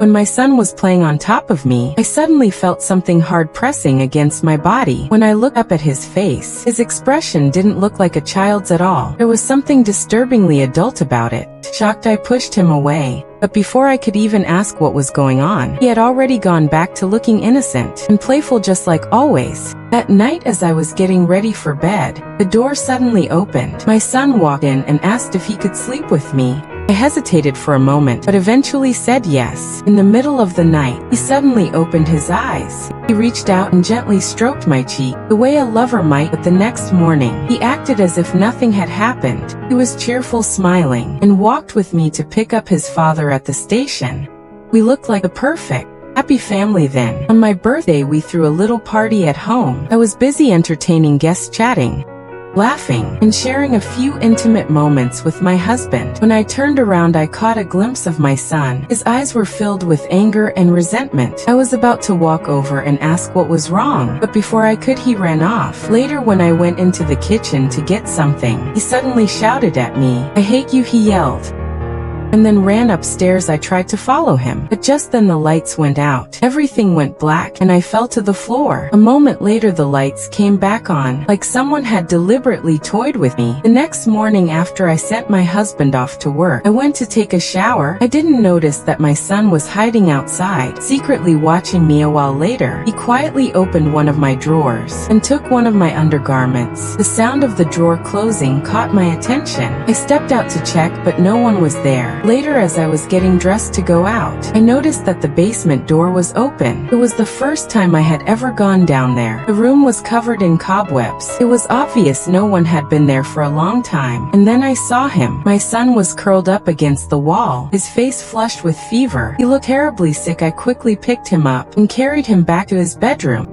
When my son was playing on top of me, I suddenly felt something hard pressing against my body. When I looked up at his face, his expression didn't look like a child's at all. There was something disturbingly adult about it. Shocked, I pushed him away. But before I could even ask what was going on, he had already gone back to looking innocent and playful just like always. That night, as I was getting ready for bed, the door suddenly opened. My son walked in and asked if he could sleep with me. I hesitated for a moment, but eventually said yes. In the middle of the night, he suddenly opened his eyes. He reached out and gently stroked my cheek, the way a lover might, but the next morning, he acted as if nothing had happened. He was cheerful, smiling, and walked with me to pick up his father at the station. We looked like the perfect, happy family then. On my birthday, we threw a little party at home. I was busy entertaining guests, chatting, laughing, and sharing a few intimate moments with my husband. When I turned around, I caught a glimpse of my son. His eyes were filled with anger and resentment. I was about to walk over and ask what was wrong, but before I could, he ran off. Later, when I went into the kitchen to get something, he suddenly shouted at me, "I hate you," he yelled, and then ran upstairs. I tried to follow him, but just then the lights went out. Everything went black, and I fell to the floor. A moment later, the lights came back on, like someone had deliberately toyed with me. The next morning, after I sent my husband off to work, I went to take a shower. I didn't notice that my son was hiding outside, secretly watching me. A while later, he quietly opened one of my drawers and took one of my undergarments. The sound of the drawer closing caught my attention. I stepped out to check, but no one was there. Later, as I was getting dressed to go out, I noticed that the basement door was open. It was the first time I had ever gone down there. The room was covered in cobwebs. It was obvious no one had been there for a long time. And then I saw him. My son was curled up against the wall, his face flushed with fever. He looked terribly sick. I quickly picked him up and carried him back to his bedroom.